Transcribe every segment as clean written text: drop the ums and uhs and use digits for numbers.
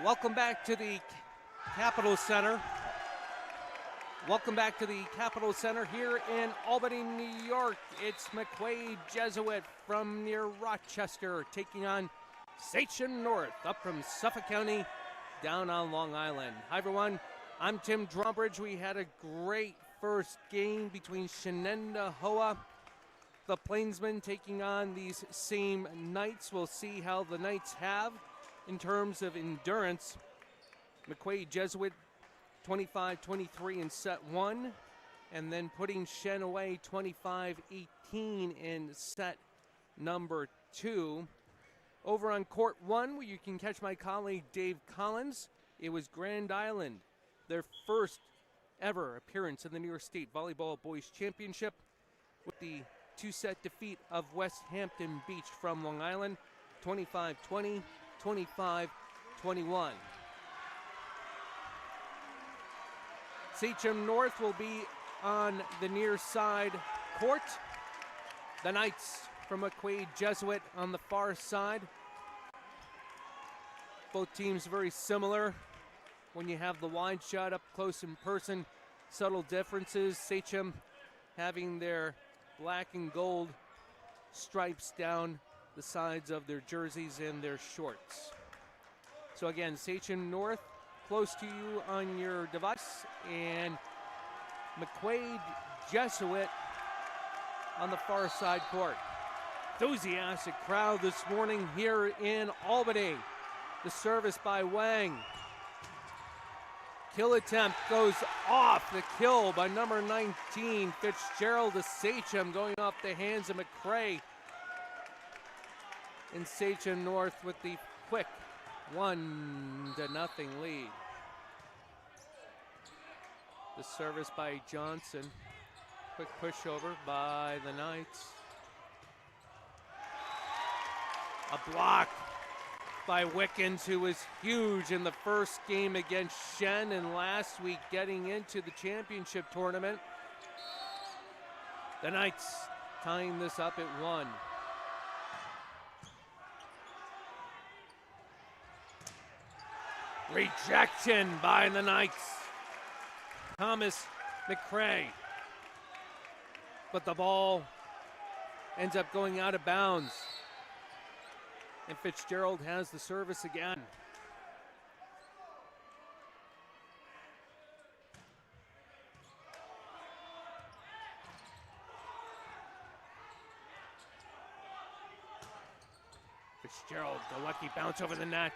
Welcome back to the Capitol Center. Welcome back to the Capitol Center here in Albany, New York. It's McQuaid Jesuit from near Rochester taking on Sachem North up from Suffolk County down on Long Island. Hi everyone, I'm Tim Drawbridge. We had a great first game between Shenendehowa, the Plainsmen, taking on these same Knights. We'll see how the Knights have in terms of endurance. McQuaid Jesuit 25-23 in set one, and then putting Shen away 25-18 in set number two. Over on court one, where you can catch my colleague Dave Collins, it was Grand Island, their first ever appearance in the New York State Volleyball Boys Championship, with the two-set defeat of West Hampton Beach from Long Island, 25-20, 25-21. Sachem North will be on the near side court. The Knights from McQuaid Jesuit on the far side. Both teams very similar. When you have the wide shot up close in person, subtle differences. Sachem having their black and gold stripes down the sides of their jerseys and their shorts. So again, Sachem North close to you on your device, and McQuaid Jesuit on the far side court. Enthusiastic crowd this morning here in Albany. The service by Wang. Kill attempt goes off. The kill by number 19, Fitzgerald to Sachem, going off the hands of McCray. And Sachem North with the quick 1-0 lead. The service by Johnson. Quick pushover by the Knights. A block by Wickens, who was huge in the first game against Shen and last week getting into the championship tournament. The Knights tying this up at 1. Rejection by the Knights. Thomas McCray. But the ball ends up going out of bounds. And Fitzgerald has the service again. Fitzgerald, the lucky bounce over the net.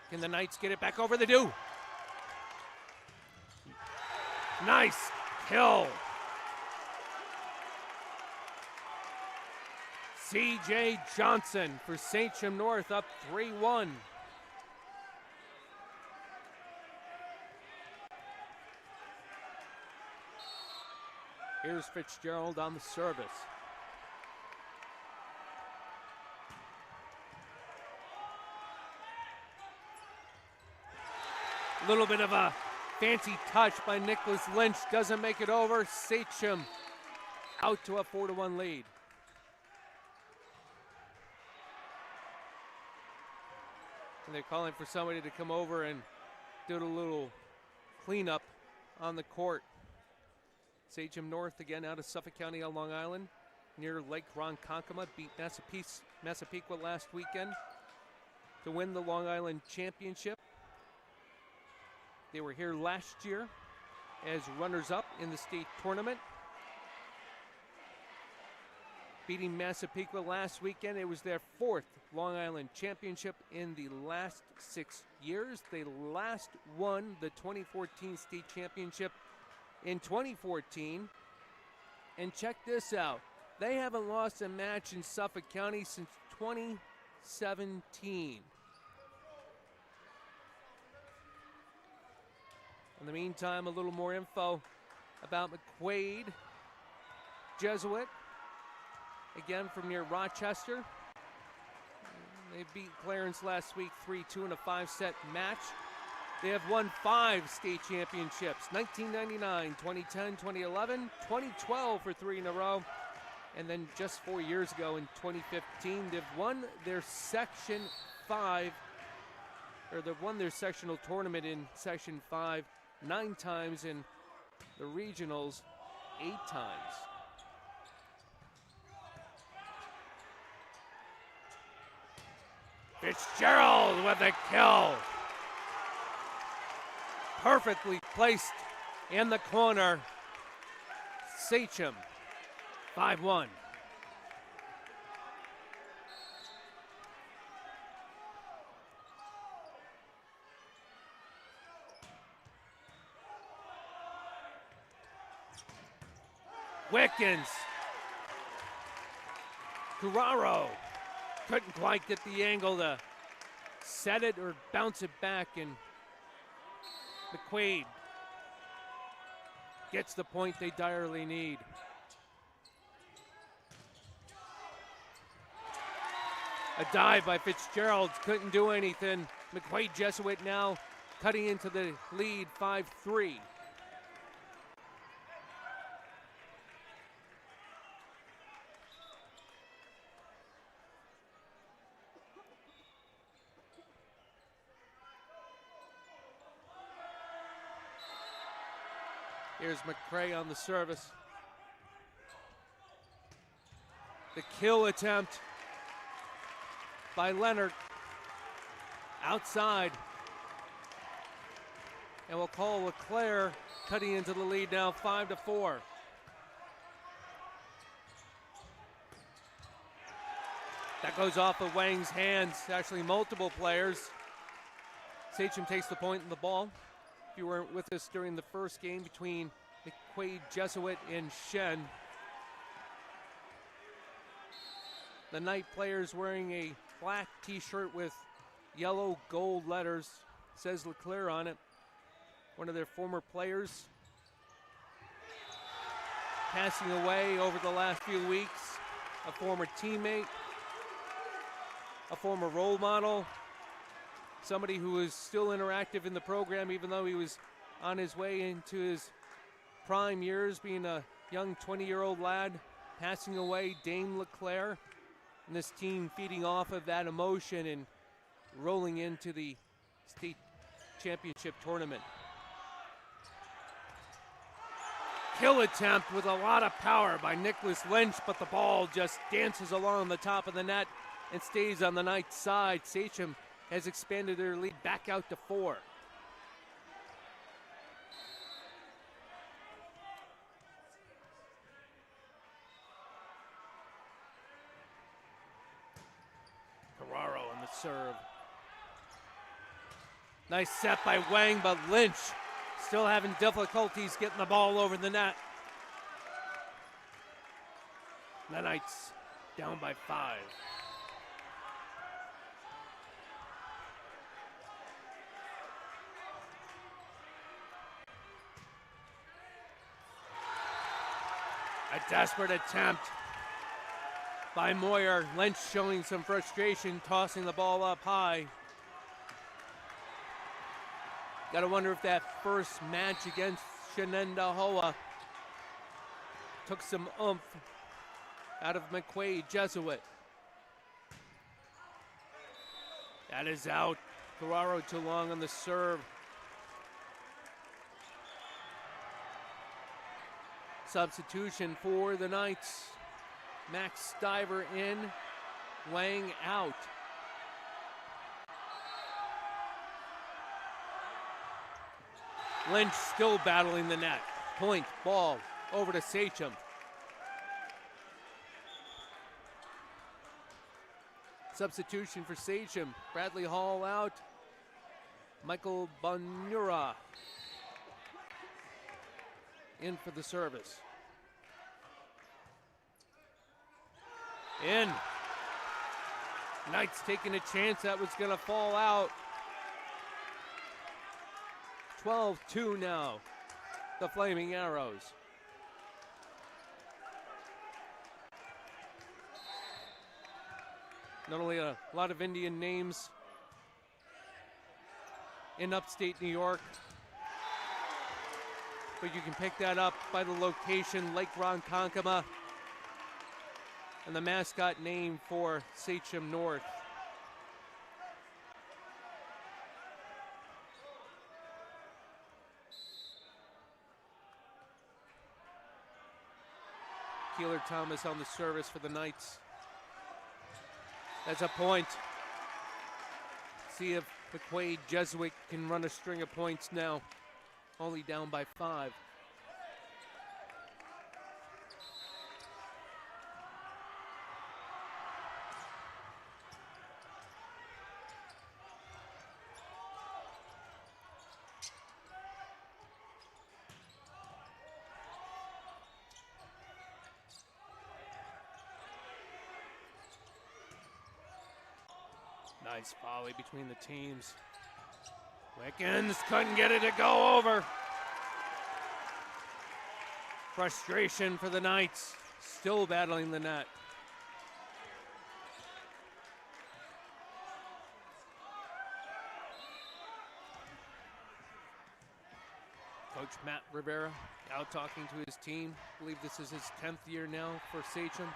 Can the Knights get it back over the do? Nice kill. C.J. Johnson for Sachem North up 3-1. Here's Fitzgerald on the service. A little bit of a fancy touch by Nicholas Lynch, doesn't make it over. Sachem out to a 4-1 lead. And they're calling for somebody to come over and do a little cleanup on the court. Sachem North again out of Suffolk County on Long Island, near Lake Ronkonkoma, beat Massapequa last weekend to win the Long Island Championship. They were here last year as runners-up in the state tournament. Beating Massapequa last weekend, it was their 4th Long Island Championship in the last 6 years. They last won the 2014 state championship in 2014. And check this out. They haven't lost a match in Suffolk County since 2017. In the meantime, a little more info about McQuaid Jesuit. Again, from near Rochester. They beat Clarence last week 3-2 in a 5-set match. They have won 5 state championships, 1999, 2010, 2011, 2012 for 3 in a row. And then just 4 years ago in 2015, they've won their Section 5 they've won their sectional tournament in Section 5 9 times, and the regionals 8 times. Fitzgerald with a kill. Perfectly placed in the corner. Sachem, 5-1. Wickens. Curaro couldn't quite get the angle to set it or bounce it back, and McQuaid gets the point they direly need. A dive by Fitzgerald couldn't do anything. McQuaid Jesuit now cutting into the lead, 5-3. Here's McCray on the service. The kill attempt by Leonard. Outside. And we'll call LeClaire cutting into the lead now, 5-4. That goes off of Wang's hands, actually multiple players. Sachem takes the point in the ball. If you weren't with us during the first game between McQuaid Jesuit and Shen, the Knight players wearing a black t-shirt with yellow gold letters, says LeClaire on it. One of their former players passing away over the last few weeks, a former teammate, a former role model, somebody who is still interactive in the program even though he was on his way into his prime years, being a young 20-year-old lad, passing away, Dame LeClaire, and this team feeding off of that emotion and rolling into the state championship tournament. Kill attempt with a lot of power by Nicholas Lynch, but the ball just dances along the top of the net and stays on the Knights' side. Sachem has expanded their lead back out to 4. Carraro on the serve. Nice set by Wang, but Lynch still having difficulties getting the ball over the net. The Knights down by 5. A desperate attempt by Moyer. Lynch showing some frustration, tossing the ball up high. Got to wonder if that first match against Shenendahoa took some oomph out of McQuaid Jesuit. That is out. Carraro too long on the serve. Substitution for the Knights. Max Stiver in, Wang out. Lynch still battling the net. Point, ball, over to Sachem. Substitution for Sachem. Bradley Hall out. Michael Bonura in for the service. In. Knights taking a chance that was going to fall out. 12-2 now, the Flaming Arrows. Not only a lot of Indian names in upstate New York, but you can pick that up by the location, Lake Ronkonkoma, and the mascot name for Sachem North. Keeler Thomas on the service for the Knights. That's a point. See if McQuaid Jesuit can run a string of points now. Only down by 5. Nice volley between the teams. Wickens couldn't get it to go over. Frustration for the Knights, still battling the net. Coach Matt Rivera now talking to his team. I believe this is his 10th year now for Sachem.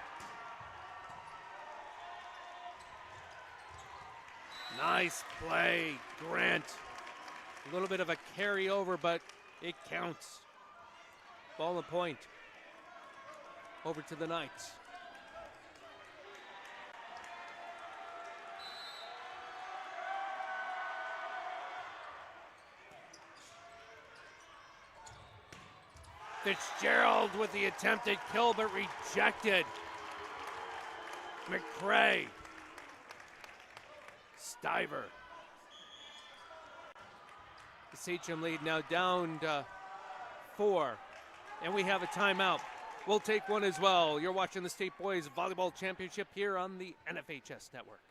Nice play, Grant. A little bit of a carryover, but it counts. Ball and point. Over to the Knights. Fitzgerald with the attempted kill, but rejected. McRae. Stiver. The Sachem lead now down to 4. And we have a timeout. We'll take one as well. You're watching the State Boys Volleyball Championship here on the NFHS Network.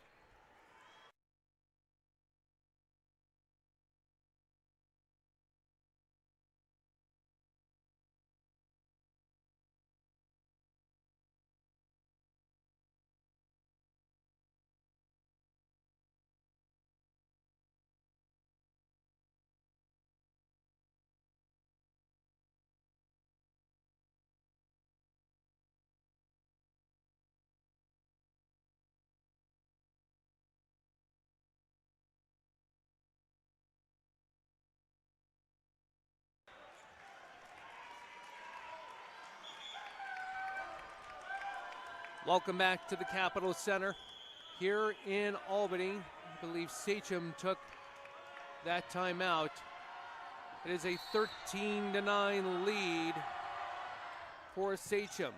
Welcome back to the Capitol Center here in Albany. I believe Sachem took that timeout. It is a 13-9 lead for Sachem.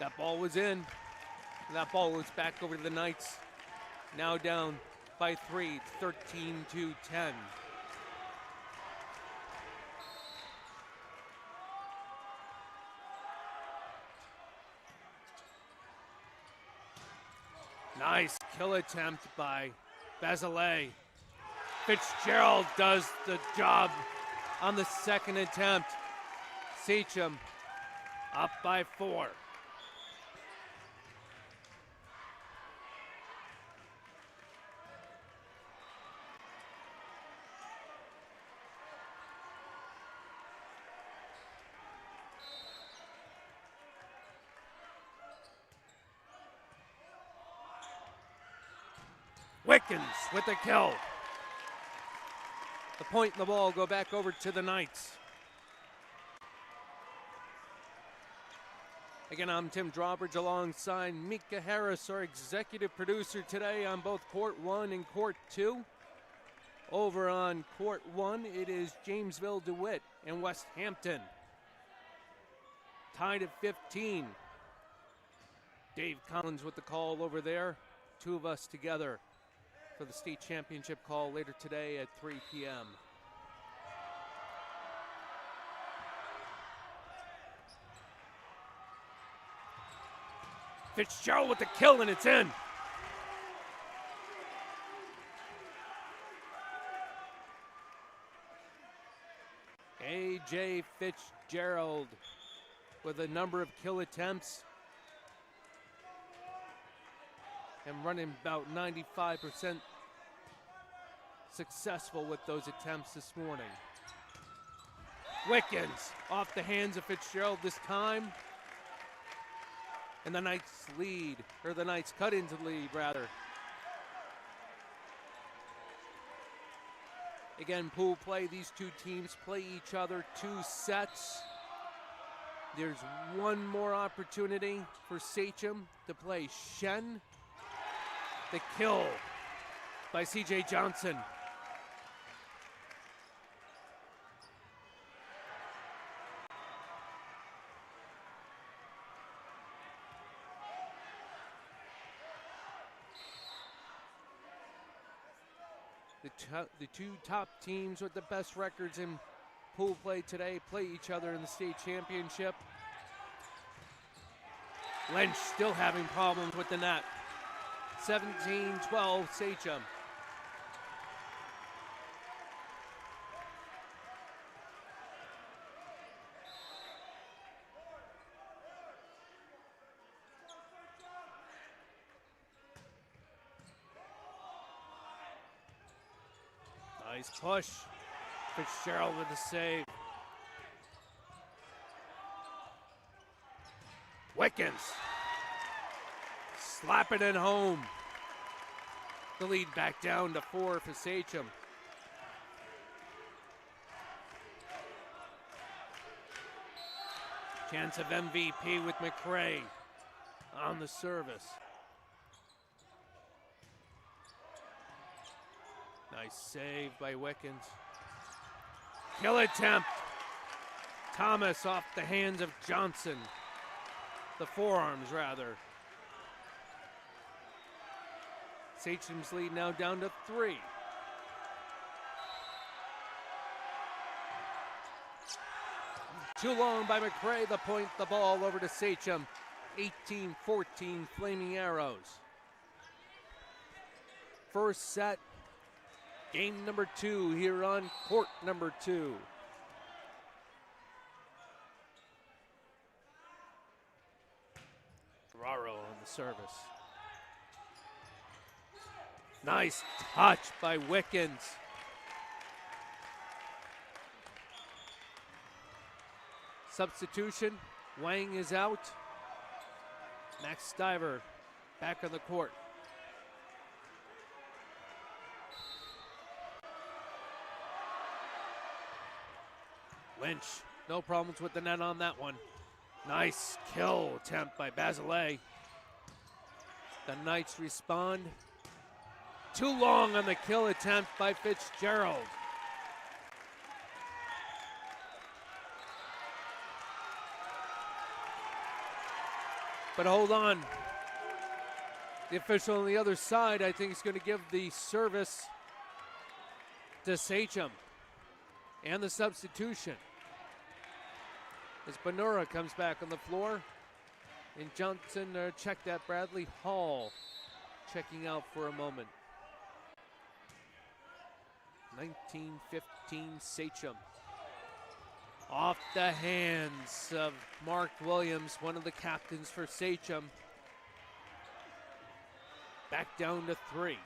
That ball was in. That ball was back over to the Knights. Now down by 3, 13-10. Nice kill attempt by Basile. Fitzgerald does the job on the second attempt. Sachem up by 4. Wickens with the kill. The point and the ball go back over to the Knights. Again, I'm Tim Drawbridge alongside Mika Harris, our executive producer today on both Court 1 and Court 2. Over on Court 1, it is Jamesville DeWitt and West Hampton. Tied at 15. Dave Collins with the call over there. 2 of us together for the state championship call later today at 3 p.m. Fitzgerald with the kill, and it's in. A.J. Fitzgerald with a number of kill attempts and running about 95% successful with those attempts this morning. Wickens off the hands of Fitzgerald this time. And the Knights lead, or the Knights cut into the lead rather. Again, pool play, these two teams play each other 2 sets. There's one more opportunity for Sachem to play Shen. The kill by C.J. Johnson. The two top teams with the best records in pool play today play each other in the state championship. Lynch still having problems with the net. 17-12 Sachem. Nice push. Fitzgerald with the save. Wickens. Slapping it home. The lead back down to 4 for Sachem. Chance of MVP with McRae on the service. Nice save by Wickens. Kill attempt. Thomas off the hands of Johnson. The forearms, rather. Sachem's lead now down to 3. Too long by McRae. The point, the ball over to Sachem. 18-14 Flaming Arrows. First set. Game number 2 here on court number 2. Ferraro on the service. Nice touch by Wickens. Substitution. Wang is out. Max Stiver back on the court. Lynch, no problems with the net on that one. Nice kill attempt by Basilea. The Knights respond. Too long on the kill attempt by Fitzgerald. But hold on. The official on the other side, I think, is going to give the service to Sachem and the substitution. As Benura comes back on the floor, and Johnson checked at Bradley Hall, checking out for a moment. 19-15 Sachem. Off the hands of Mark Williams, one of the captains for Sachem. Back down to 3.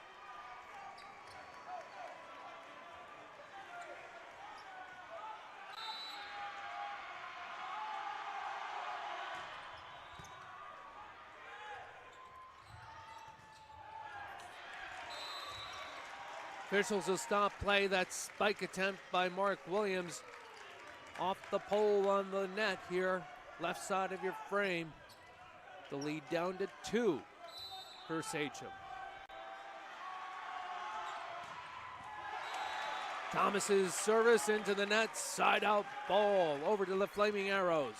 Officials will stop play. That spike attempt by Mark Williams off the pole on the net here, left side of your frame. The lead down to 2 for Sachem. Thomas's service into the net, side out ball over to the Flaming Arrows.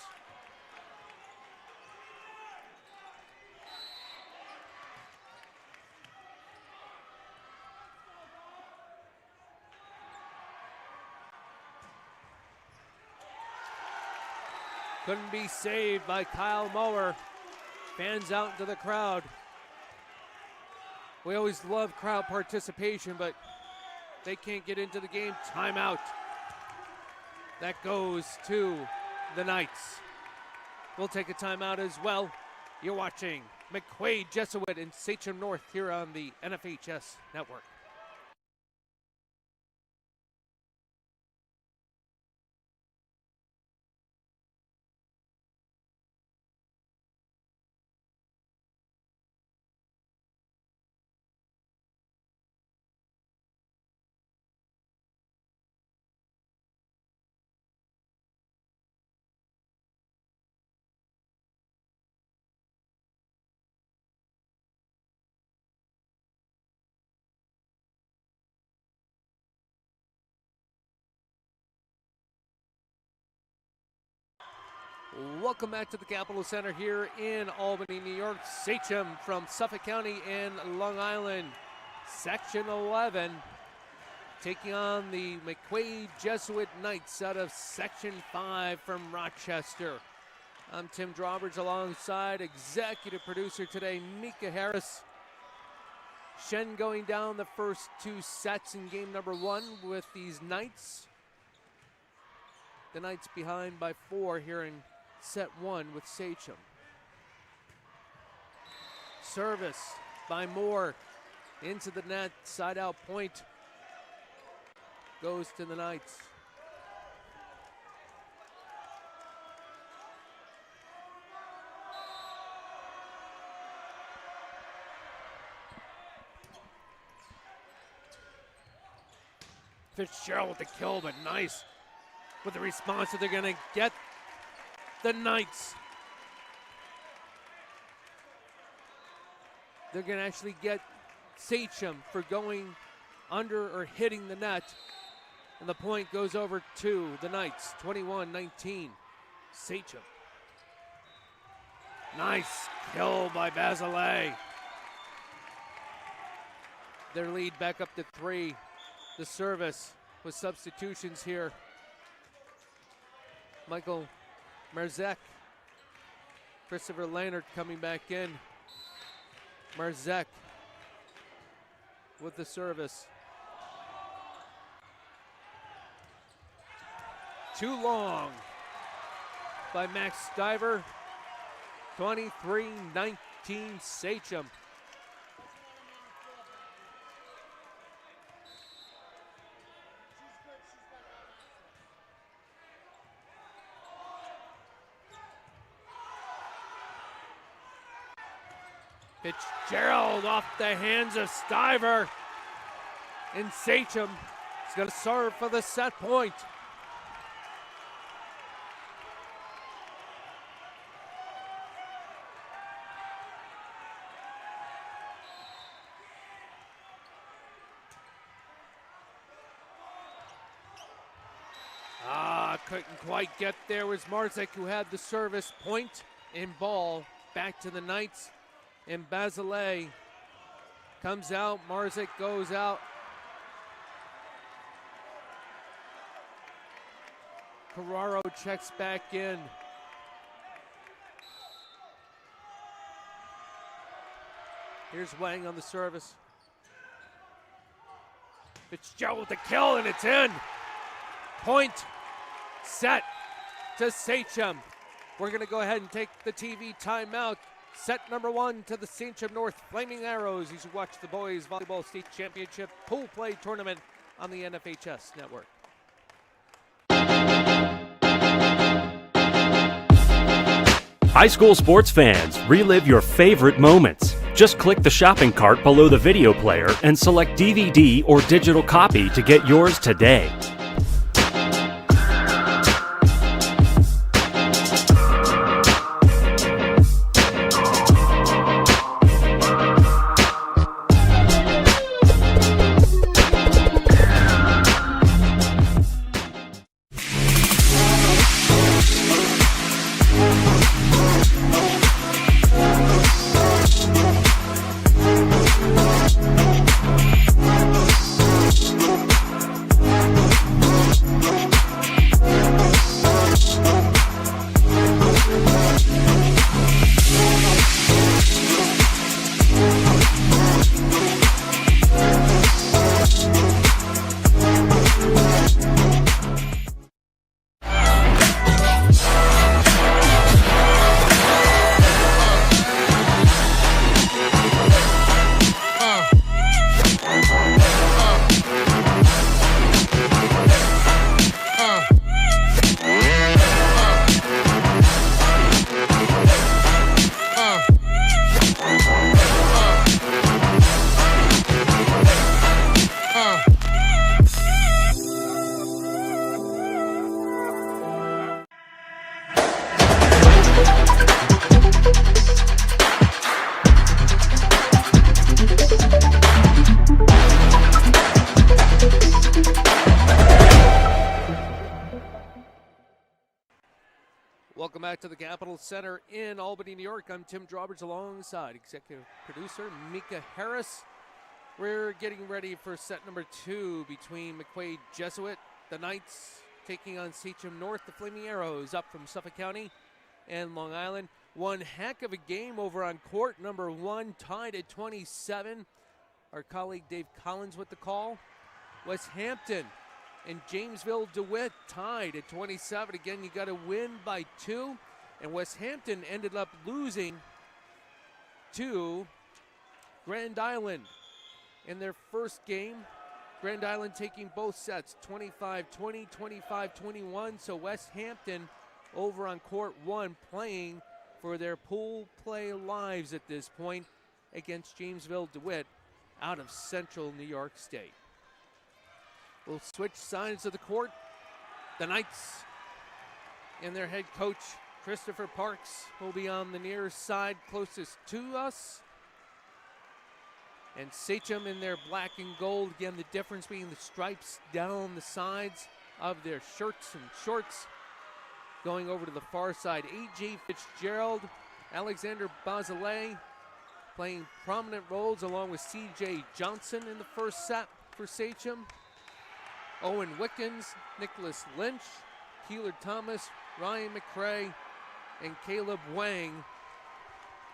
Couldn't be saved by Kyle Mower. Fans out into the crowd. We always love crowd participation, but they can't get into the game. Timeout. That goes to the Knights. We'll take a timeout as well. You're watching McQuaid Jesuit and Sachem North here on the NFHS Network. Welcome back to the Capitol Center here in Albany, New York. Sachem from Suffolk County and Long Island, Section 11, taking on the McQuaid Jesuit Knights out of Section 5 from Rochester. I'm Tim Drawbridge alongside executive producer today, Mika Harris. Shen going down the first two sets in game number one with these Knights. The Knights behind by 4 here in set one with Sachem. Service by Moore into the net, side out point goes to the Knights. Fitzgerald with the kill, but nice with the response that they're going to get the Knights. They're going to actually get Sachem for going under or hitting the net. And the point goes over to the Knights, 21-19. Sachem. Nice kill by Basile. Their lead back up to 3. The service with substitutions here. Michael Marzek, Christopher Leonard coming back in. Marzek with the service. Too long by Max Stiver. 23-19 Sachem. Fitzgerald off the hands of Stiver. And Sachem is going to serve for the set point. Couldn't quite get there. Was Marzek who had the service point and ball back to the Knights. And Basile comes out. Marzek goes out. Carraro checks back in. Here's Wang on the service. Fitzgerald with the kill, and it's in. Point set to Sachem. We're going to go ahead and take the TV timeout. Set number 1 to the Sachem North Flaming Arrows. You should watch the boys volleyball state championship pool play tournament on the NFHS network. High school sports fans, relive your favorite moments. Just click the shopping cart below the video player and select DVD or digital copy to get yours today. Welcome back to the Capitol Center in Albany, New York. I'm Tim Drawbridge alongside executive producer Mika Harris. We're getting ready for set number 2 between McQuaid Jesuit, the Knights, taking on Sachem North, the Flaming Arrows, up from Suffolk County and Long Island. One heck of a game over on court number 1, tied at 27. Our colleague Dave Collins with the call. West Hampton and Jamesville DeWitt tied at 27. Again, you got to win by 2. And West Hampton ended up losing to Grand Island in their first game. Grand Island taking both sets, 25-20, 25-21. So West Hampton over on court 1 playing for their pool play lives at this point against Jamesville DeWitt out of central New York State. We'll switch sides of the court. The Knights and their head coach, Christopher Parks, will be on the near side closest to us. And Sachem in their black and gold. Again, the difference being the stripes down the sides of their shirts and shorts. Going over to the far side, A.J. Fitzgerald, Alexander Bazalay playing prominent roles along with C.J. Johnson in the first set for Sachem. Owen Wickens, Nicholas Lynch, Keeler Thomas, Ryan McRae, and Caleb Wang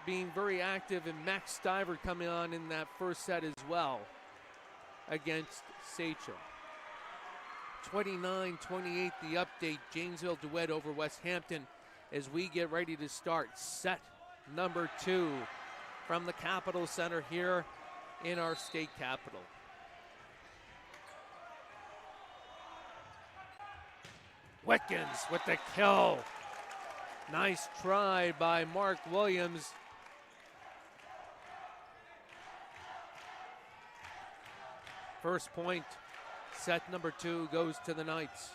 being very active, and Max Stiver coming on in that first set as well against Sachem. 29-28 the update, Jamesville DeWitt over West Hampton as we get ready to start set number 2 from the Capitol Center here in our state capital. Wickens with the kill. Nice try by Mark Williams. First point, set number 2 goes to the Knights.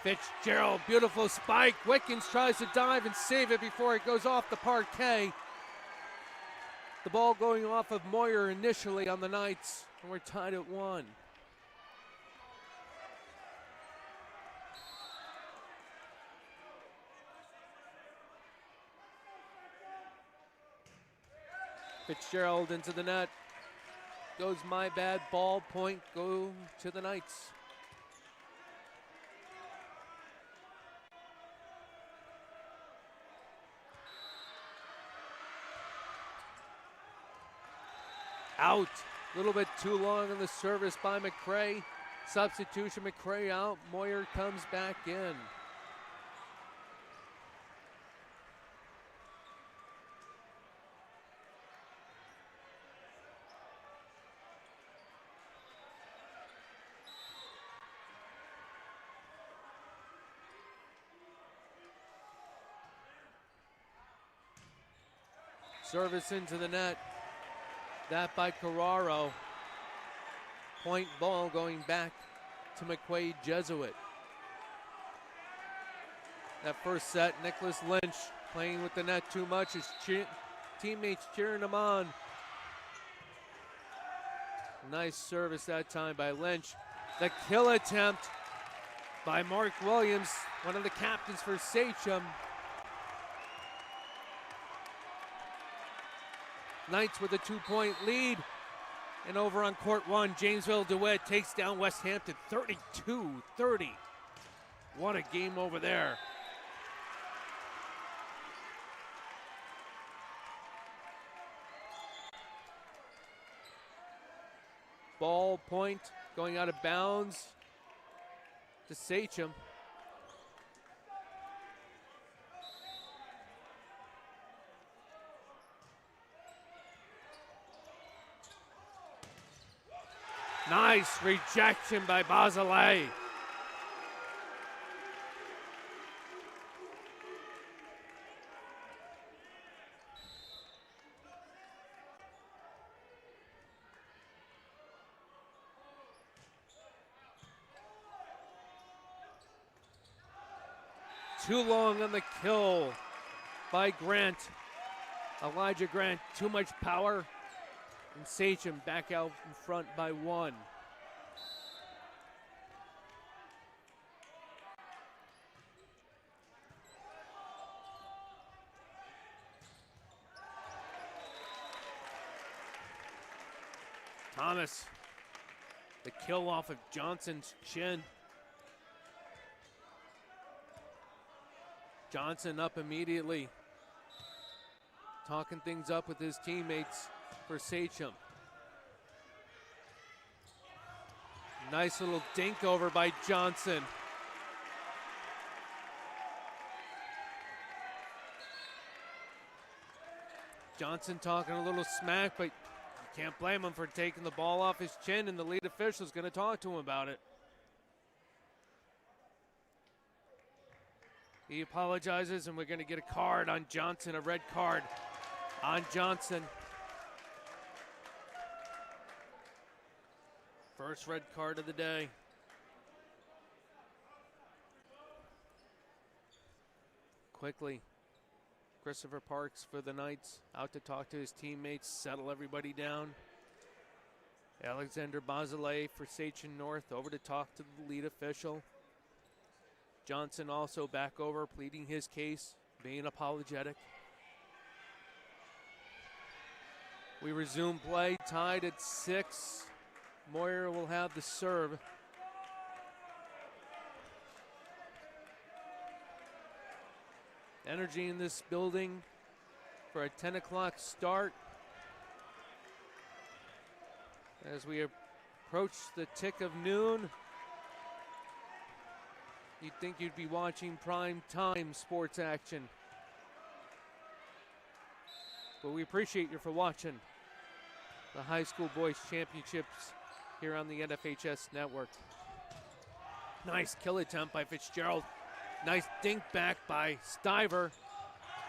Fitzgerald, beautiful spike. Wickens tries to dive and save it before it goes off the parquet. The ball going off of Moyer initially on the Knights, and we're tied at 1. Fitzgerald into the net. Goes my bad, ball point, go to the Knights. Out, a little bit too long on the service by McRae. Substitution, McRae out, Moyer comes back in. Service into the net. That by Carraro. Point ball going back to McQuaid Jesuit. That first set, Nicholas Lynch playing with the net too much. His teammates cheering him on. Nice service that time by Lynch. The kill attempt by Mark Williams, one of the captains for Sachem. Knights with a 2-point lead. And over on court 1, Jamesville DeWitt takes down West Hampton 32-30. What a game over there. Ball point going out of bounds to Sachem. Nice rejection by Bazalay. Too long on the kill by Grant. Elijah Grant, too much power. And Sachem back out in front by 1. Thomas, the kill off of Johnson's chin. Johnson up immediately, talking things up with his teammates for Sachem. Nice little dink over by Johnson. Johnson talking a little smack, but you can't blame him for taking the ball off his chin, and the lead official's going to talk to him about it. He apologizes, and we're going to get a card on Johnson, a red card on Johnson. First red card of the day. Quickly, Christopher Parks for the Knights, out to talk to his teammates, settle everybody down. Alexander Bazalay for Sachem North, over to talk to the lead official. Johnson also back over, pleading his case, being apologetic. We resume play, tied at 6. Moyer will have the serve. Energy in this building for a 10 o'clock start. As we approach the tick of noon, you'd think you'd be watching prime time sports action. But we appreciate you for watching the High School Boys Championships here on the NFHS network. Nice kill attempt by Fitzgerald. Nice dink back by Stiver.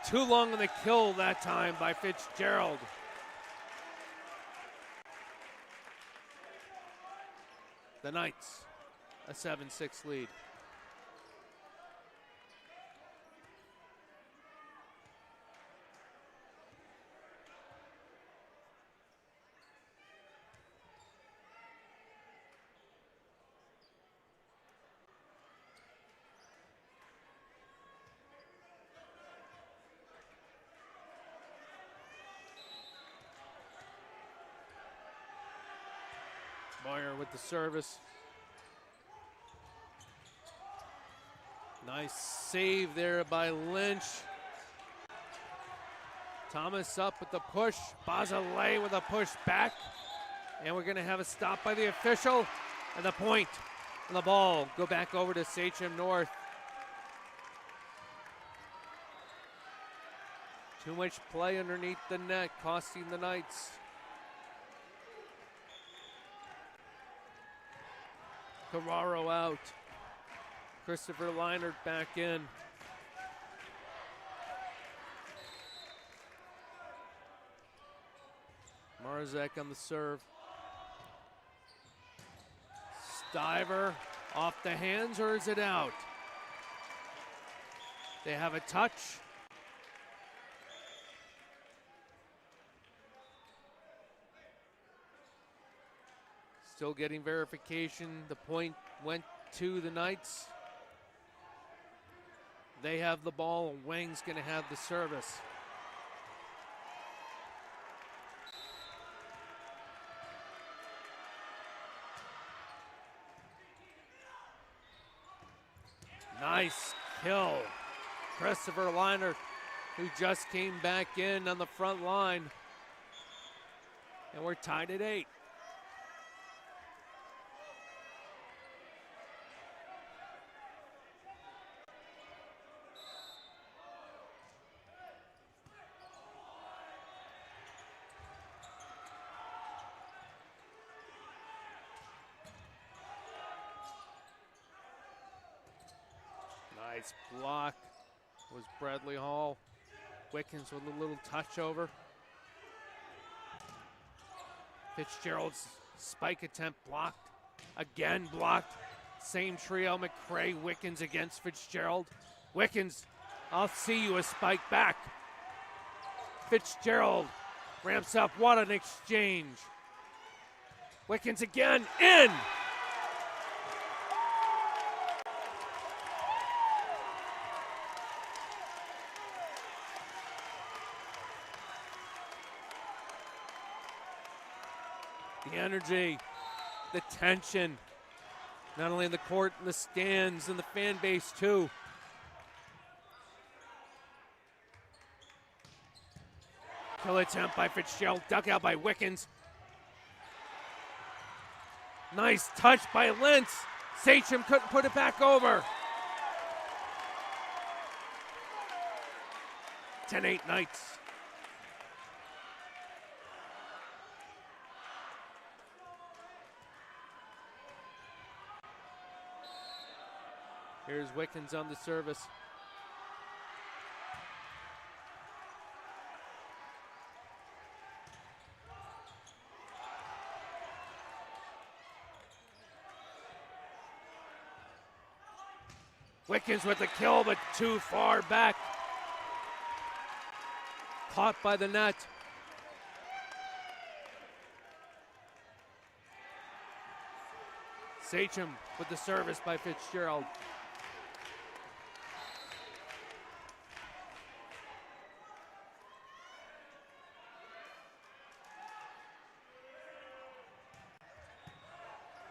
Too long on the kill that time by Fitzgerald. The Knights, a 7-6 lead. Moyer with the service. Nice save there by Lynch. Thomas up with the push. Bazalay with a push back. And we're going to have a stop by the official. And the point and the ball go back over to Sachem North. Too much play underneath the net, costing the Knights. Carraro out. Christopher Leinert back in. Marzek on the serve. Stiver off the hands, or is it out? They have a touch. Still getting verification. The point went to the Knights. They have the ball, and Wang's going to have the service. Nice kill. Christopher Leinert, who just came back in on the front line. And we're tied at 8. Nice block was Bradley Hall. Wickens with a little touch over. Fitzgerald's spike attempt blocked. Again blocked. Same trio, McCray, Wickens against Fitzgerald. Wickens, I'll see you a spike back. Fitzgerald ramps up. What an exchange. Wickens again, in. The energy, the tension, not only in the court, in the stands, and the fan base too. Kill attempt by Fitzgerald, duck out by Wickens. Nice touch by Lentz. Sachem couldn't put it back over. 10-8 Knights. Here's Wickens on the service. Wickens with the kill, but too far back. Caught by the net. Sachem with the service by Fitzgerald.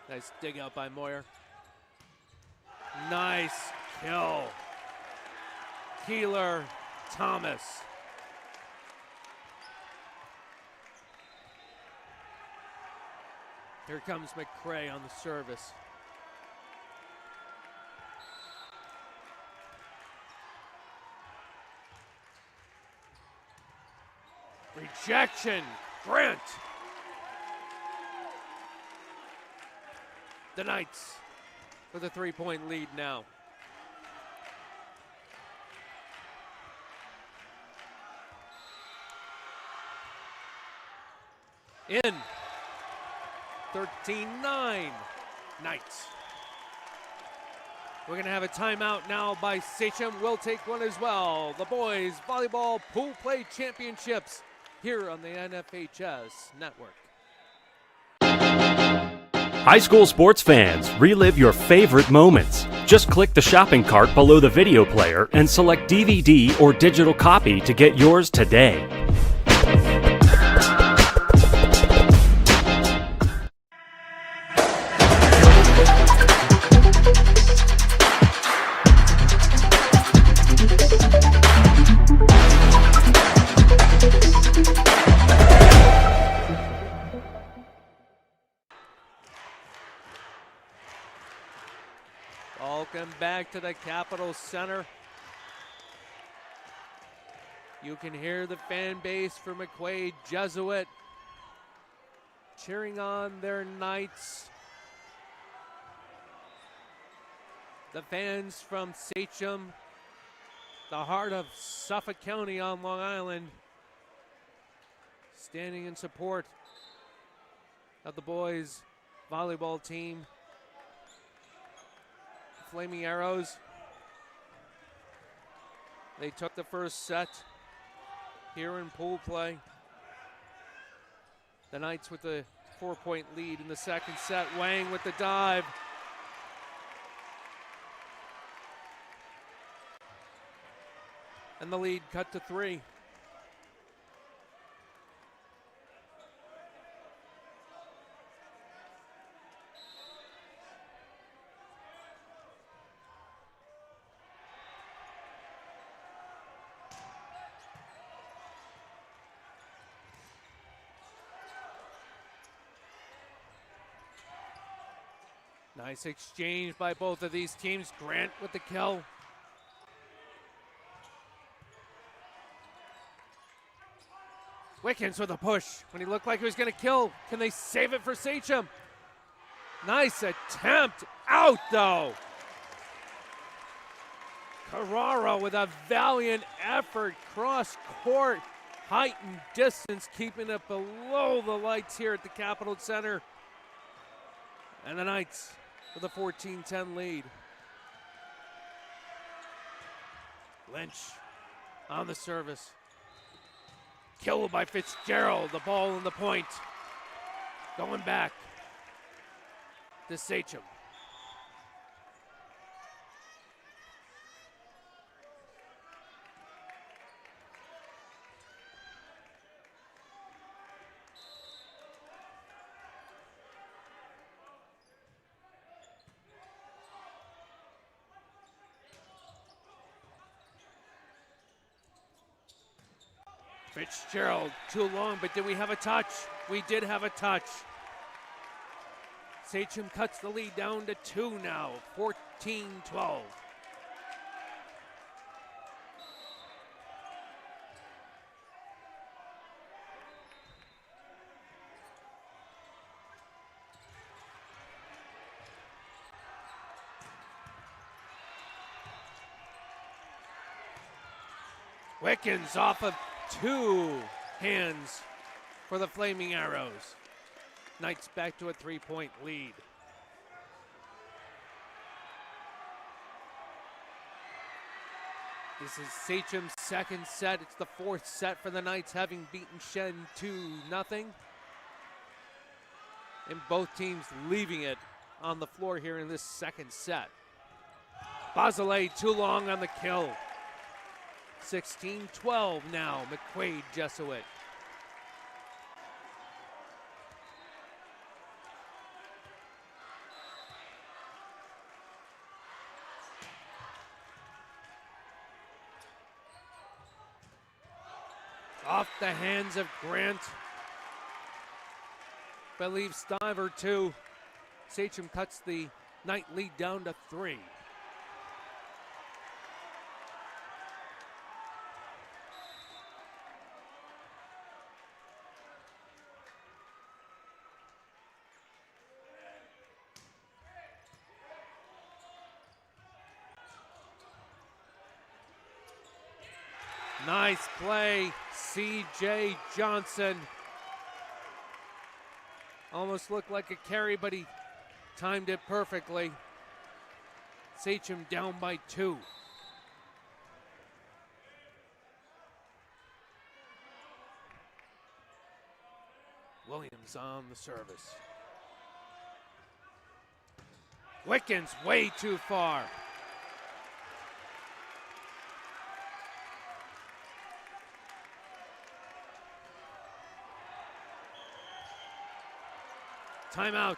Nice dig out by Moyer. Nice kill. Keeler Thomas. Here comes McCray on the service. Rejection. Grant. The Knights with a 3-point lead now. In. 13-9 Knights. We're going to have a timeout now by Sachem. We'll take one as well. The boys volleyball pool play championships here on the NFHS network. High school sports fans, relive your favorite moments. Just click the shopping cart below the video player and select DVD or digital copy to get yours today. Welcome back to the Capitol Center. You can hear the fan base for McQuaid Jesuit cheering on their Knights. The fans from Sachem, the heart of Suffolk County on Long Island, standing in support of the boys volleyball team. Flaming Arrows. They took the first set here in pool play. The Knights with a 4-point lead in the second set. Wang with the dive. And the lead cut to 3. Nice exchange by both of these teams. Grant with the kill. Wickens with a push when he looked like he was going to kill. Can they save it for Sachem? Nice attempt. Out though. Carrara with a valiant effort. Cross court. Height and distance, keeping it below the lights here at the Capitol Center. And the Knights with a 14-10 lead. Lynch on the service. Kill by Fitzgerald. The ball in the point. Going back to Sachem. Fitzgerald, too long, but did we have a touch? We did have a touch. Sachem cuts the lead down to 2 now, 14-12. Wickens off of 2 hands for the Flaming Arrows. Knights back to a 3-point lead. This is Sachem's second set. It's the 4th set for the Knights, having beaten Shen 2-0. And both teams leaving it on the floor here in this second set. Bazelay too long on the kill. 16-12 now, McQuaid Jesuit. Off the hands of Grant. Believe Stiver 2. Sachem cuts the Knight lead down to 3. Nice play, C.J. Johnson. Almost looked like a carry, but he timed it perfectly. Sachem down by 2. Williams on the service. Wickens way too far. Timeout.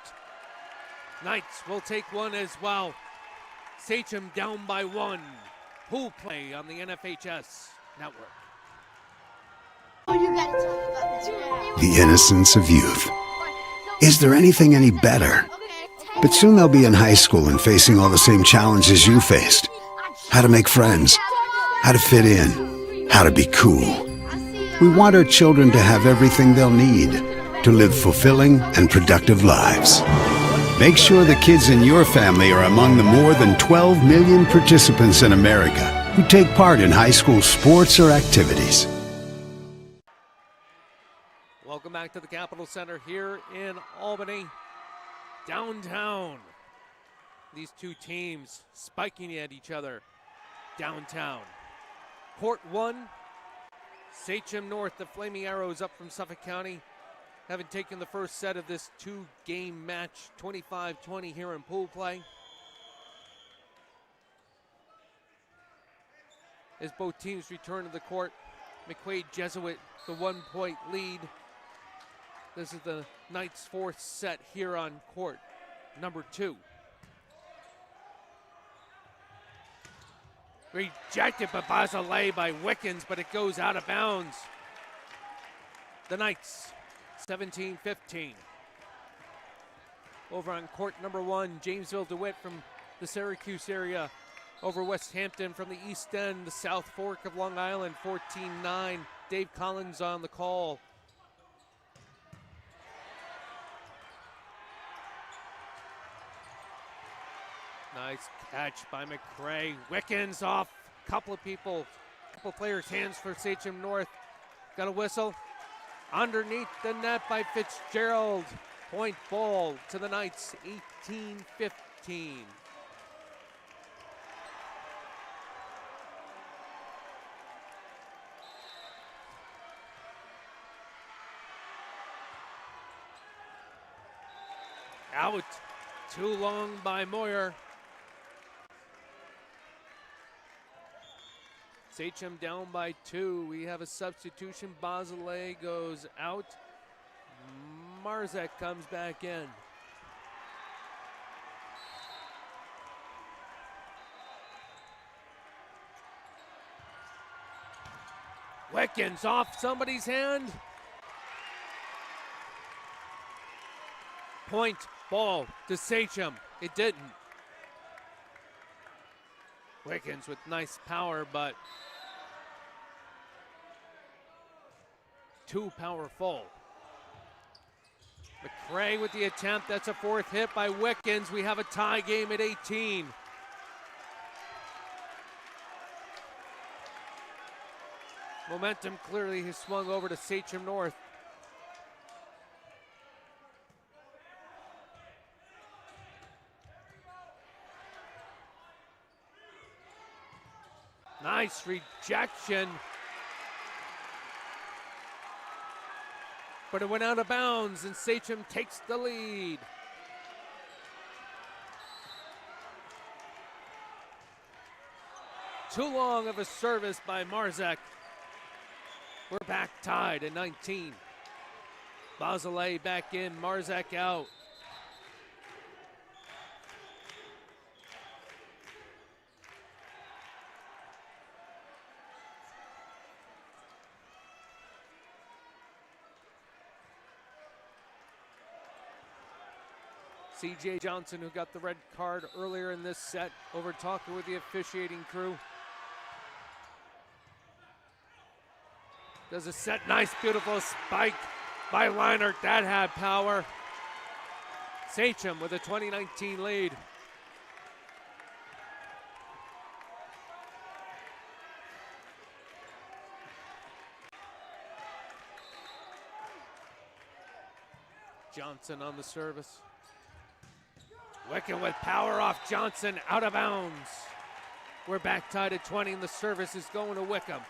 Knights will take one as well. Sachem down by 1. Pool play on the NFHS network. The innocence of youth. Is there anything any better? But soon they'll be in high school and facing all the same challenges you faced. How to make friends, how to fit in, how to be cool. We want our children to have everything they'll need to live fulfilling and productive lives. Make sure the kids in your family are among the more than 12 million participants in America who take part in high school sports or activities. Welcome back to the Capitol Center here in Albany, downtown. These two teams spiking at each other downtown. Court 1, Sachem North, the Flaming Arrows up from Suffolk County, having taken the first set of this 2-game match, 25-20 here in pool play. As both teams return to the court, McQuaid Jesuit the 1-point lead. This is the Knights' 4th set here on court number 2. Rejected by Bazelay by Wickens, but it goes out of bounds. The Knights 17-15. Over on court number 1, Jamesville DeWitt from the Syracuse area. Over West Hampton from the East End, the South Fork of Long Island, 14-9. Dave Collins on the call. Nice catch by McCray. Wickens off. Couple players' hands for Sachem North. Got a whistle. Underneath the net by Fitzgerald. Point ball to the Knights, 18-15. Out. Too long by Moyer. Sachem down by 2. We have a substitution. Bazelay goes out. Marzek comes back in. Wickens off somebody's hand. Point ball to Sachem. It didn't. Wickens with nice power, but too powerful. McQuaid with the attempt. That's a 4th hit by Wickens. We have a tie game at 18. Momentum clearly has swung over to Sachem North. Nice rejection. But it went out of bounds, and Sachem takes the lead. Too long of a service by Marzek. We're back tied at 19. Bazelay back in, Marzek out. CJ Johnson, who got the red card earlier in this set, over talking with the officiating crew. Does a set, nice, beautiful spike by Leinert. That had power. Sachem with a 2019 lead. Johnson on the service. Wickham with power off Johnson, out of bounds. We're back tied at 20, and the service is going to Wickham.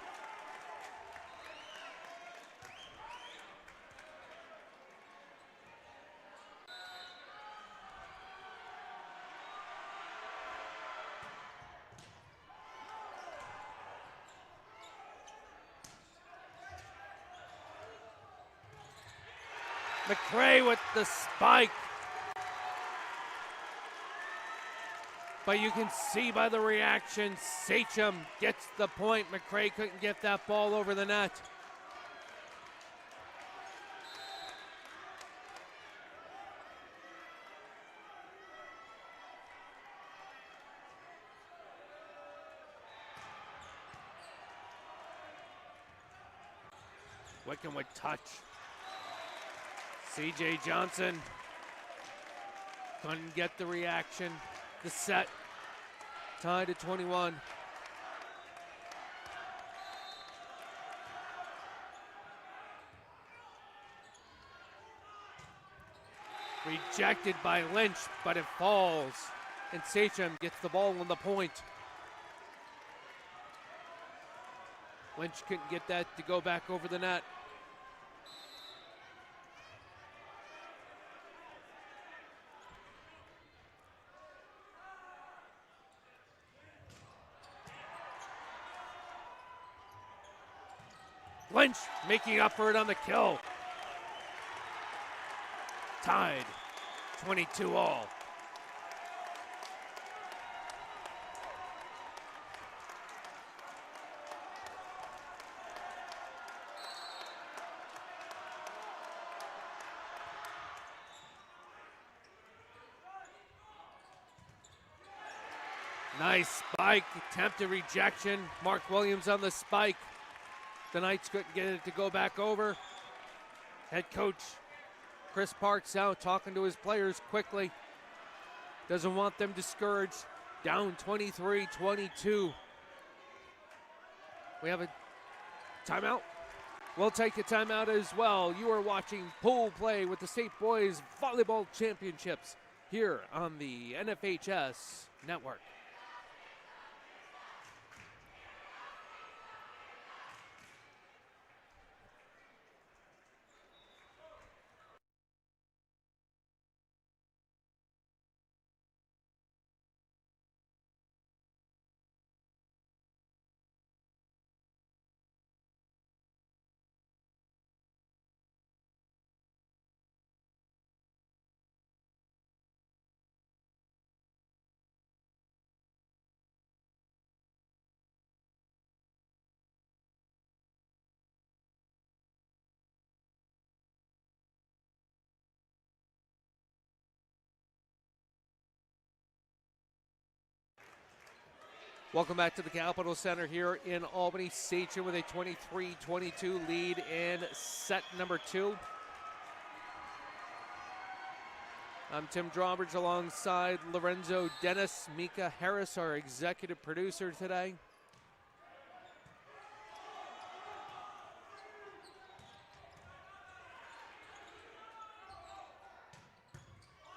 McQuaid with the spike. But you can see by the reaction, Sachem gets the point. McQuaid couldn't get that ball over the net. Wickham with touch. CJ Johnson couldn't get the reaction. The set tied at 21. Rejected by Lynch, but it falls. And Sachem gets the ball on the point. Lynch couldn't get that to go back over the net. Lynch making up for it on the kill. Tied, 22 all. Nice spike, attempted rejection. Mark Williams on the spike. The Knights couldn't get it to go back over. Head coach Chris Parks out talking to his players quickly. Doesn't want them discouraged. Down 23-22. We have a timeout. We'll take a timeout as well. You are watching pool play with the State Boys Volleyball Championships here on the NFHS Network. Welcome back to the Capitol Center here in Albany. Sachem with a 23-22 lead in set number 2. I'm Tim Drawbridge alongside Lorenzo Dennis, Mika Harris, our executive producer today.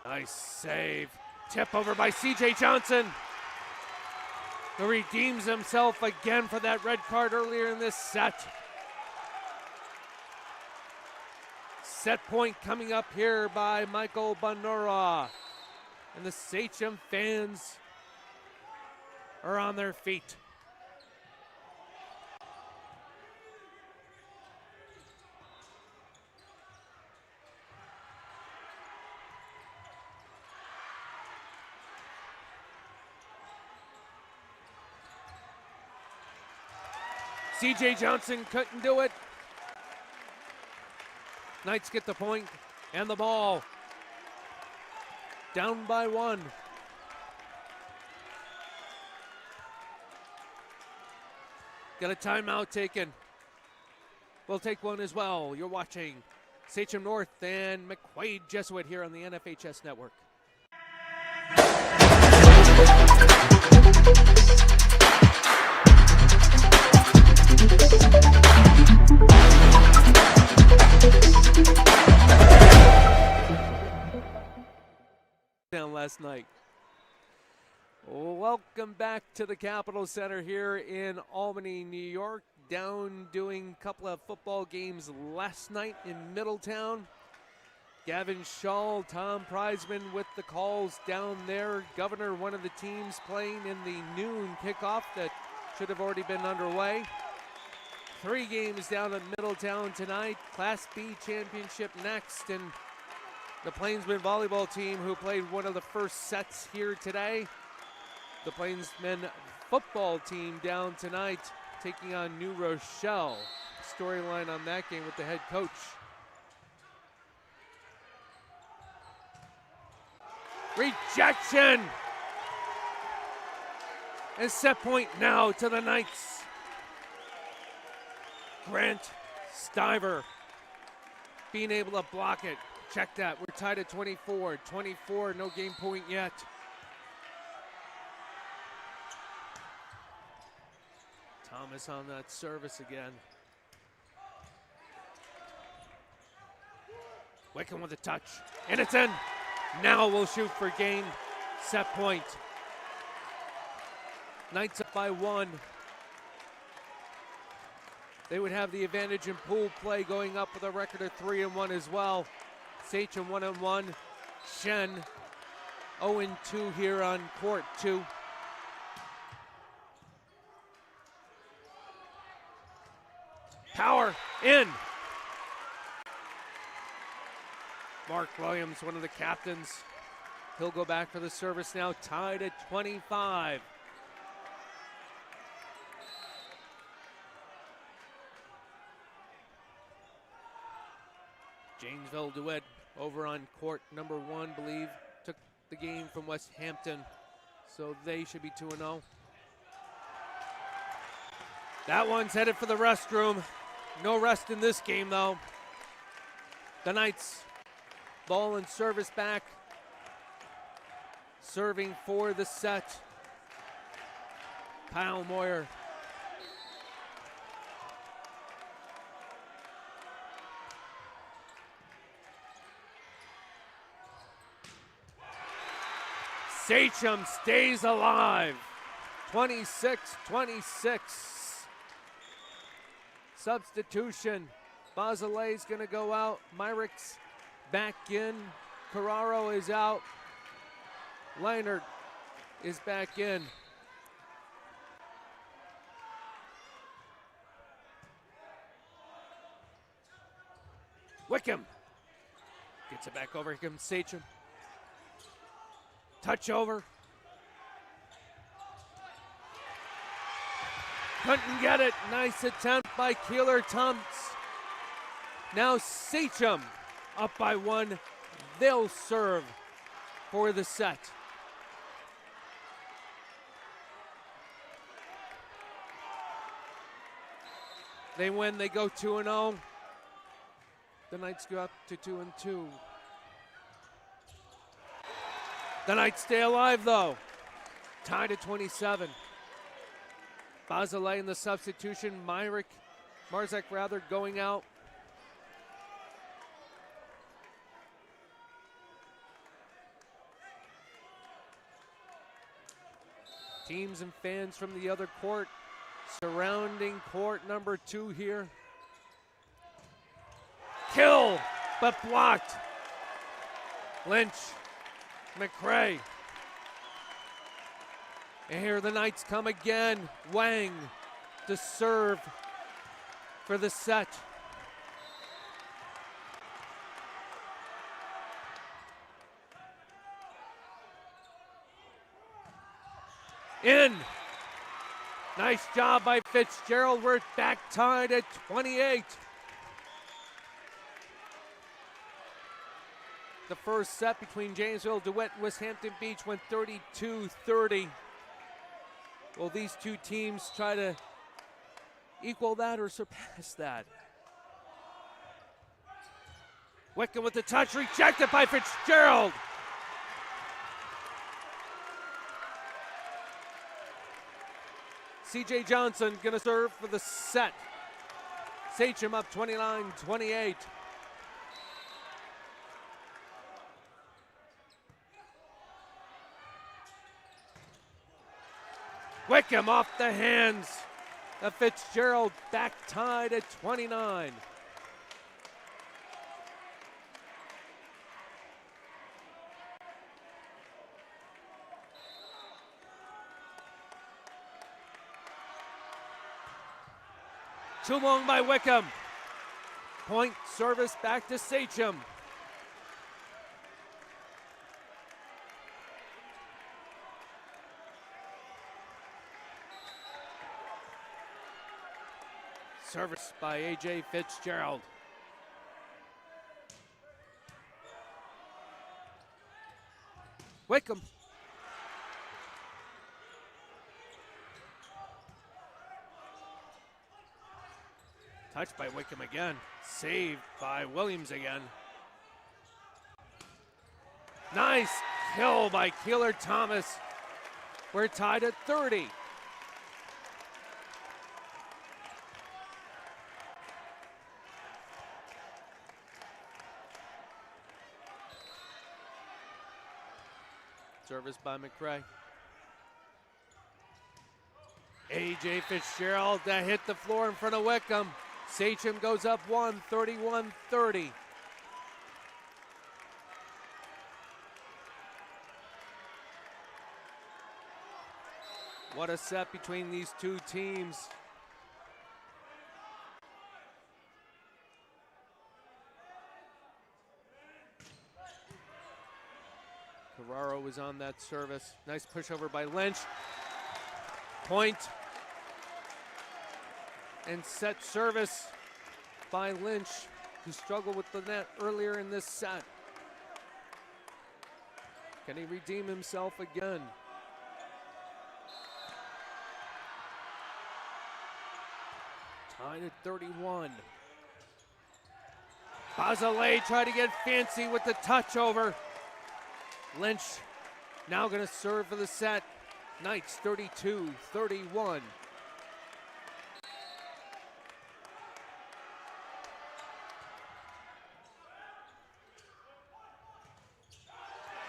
Nice save. Tip over by C.J. Johnson, who redeems himself again for that red card earlier in this set. Set point coming up here by Michael Bonora. And the Sachem fans are on their feet. C.J. Johnson couldn't do it. Knights get the point and the ball. Down by 1. Got a timeout taken. We'll take one as well. You're watching Sachem North and McQuaid Jesuit here on the NFHS Network. Down last night. Welcome back to the Capitol Center here in Albany, New York. Down doing a couple of football games last night in Middletown. Gavin Shaw, Tom Prizeman with the calls down there. Governor, one of the teams playing in the noon kickoff that should have already been underway. 3 games down at Middletown tonight. Class B championship next, and the Plainsmen volleyball team, who played one of the first sets here today. The Plainsmen football team down tonight, taking on New Rochelle. Storyline on that game with the head coach. Rejection! And set point now to the Knights. Grant Stiver being able to block it. Check that. We're tied at 24. 24, no game point yet. Thomas on that service again. Wickham with a touch. And it's in. Now we'll shoot for game. Set point. Knights up by 1. They would have the advantage in pool play, going up with a record of 3-1 as well. Sachem 1-1. Shen 0-2 here on court 2. Power in. Mark Williams, one of the captains. He'll go back for the service now, tied at 25. Janesville DeWitt over on court number 1, believe, took the game from West Hampton, so they should be 2-0. That one's headed for the restroom. No rest in this game, though. The Knights, ball and service back. Serving for the set. Kyle Moyer. Sachem stays alive. 26-26. Substitution. Bazilet's going to go out. Myrick's back in. Carraro is out. Leinert is back in. Wickham gets it back over. Here comes Sachem. Touch over. Couldn't get it. Nice attempt by Keeler Tumps. Now Sachem up by 1. They'll serve for the set. They win, they go 2-0. The Knights go up to 2-2. The Knights stay alive though. Tied at 27. Bazalay in the substitution. Marzek going out. Teams and fans from the other court surrounding court number 2 here. Kill, but blocked. Lynch, McRae. And here the Knights come again. Wang to serve for the set. In. Nice job by Fitzgerald. We're back tied at 28. The first set between Janesville, DeWitt, West Hampton Beach went 32-30. Will these two teams try to equal that or surpass that? Wickham with the touch, rejected by Fitzgerald. C.J. Johnson gonna serve for the set. Sachem up 29-28. Wickham off the hands of Fitzgerald, back tied at 29. Too long by Wickham. Point service back to Sachem. Service by A.J. Fitzgerald. Wickham. Touched by Wickham again. Saved by Williams again. Nice kill by Keeler Thomas. We're tied at 30. Service by McRae. A.J. Fitzgerald that hit the floor in front of Wickham. Sachem goes up 1, 31-30. What a set between these two teams. Carraro was on that service. Nice pushover by Lynch. Point. And set service by Lynch, who struggled with the net earlier in this set. Can he redeem himself again? Tied at 31. Bazalay tried to get fancy with the touch over. Lynch now going to serve for the set. Knights 32-31.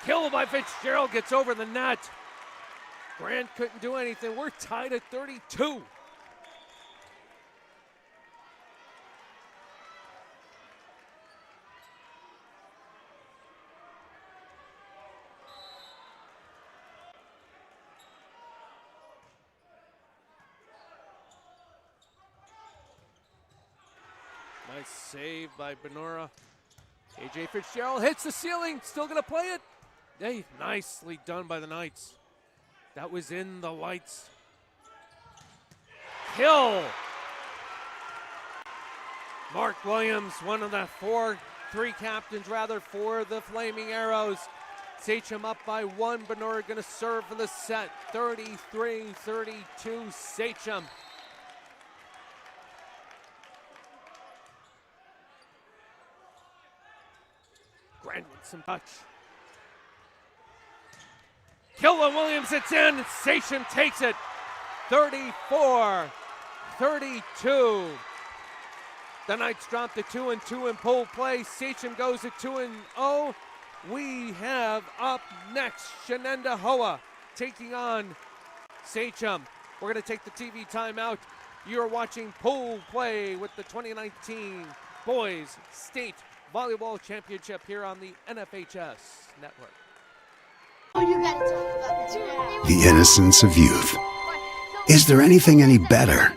Kill by Fitzgerald, gets over the net. Grant couldn't do anything. We're tied at 32. Nice save by Benora. A.J. Fitzgerald hits the ceiling, still gonna play it. Hey, nicely done by the Knights. That was in the lights. Kill. Mark Williams, one of the three captains for the Flaming Arrows. Sachem up by 1. Benora gonna serve for the set. 33-32 Sachem. Brand with some touch. Killen Williams, it's in. Sachem takes it. 34-32. The Knights drop to 2-2 in pool play. Sachem goes to 2-0. We have up next Shenendehowa taking on Sachem. We're going to take the TV timeout. You're watching pool play with the 2019 Boys State Volleyball Championship here on the NFHS Network. The innocence of youth. Is there anything any better?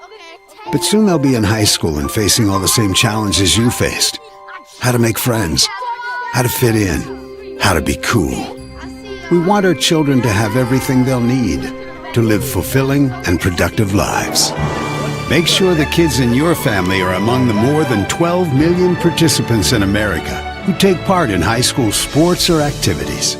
But soon they'll be in high school and facing all the same challenges you faced. How to make friends, how to fit in, how to be cool. We want our children to have everything they'll need to live fulfilling and productive lives. Make sure the kids in your family are among the more than 12 million participants in America who take part in high school sports or activities.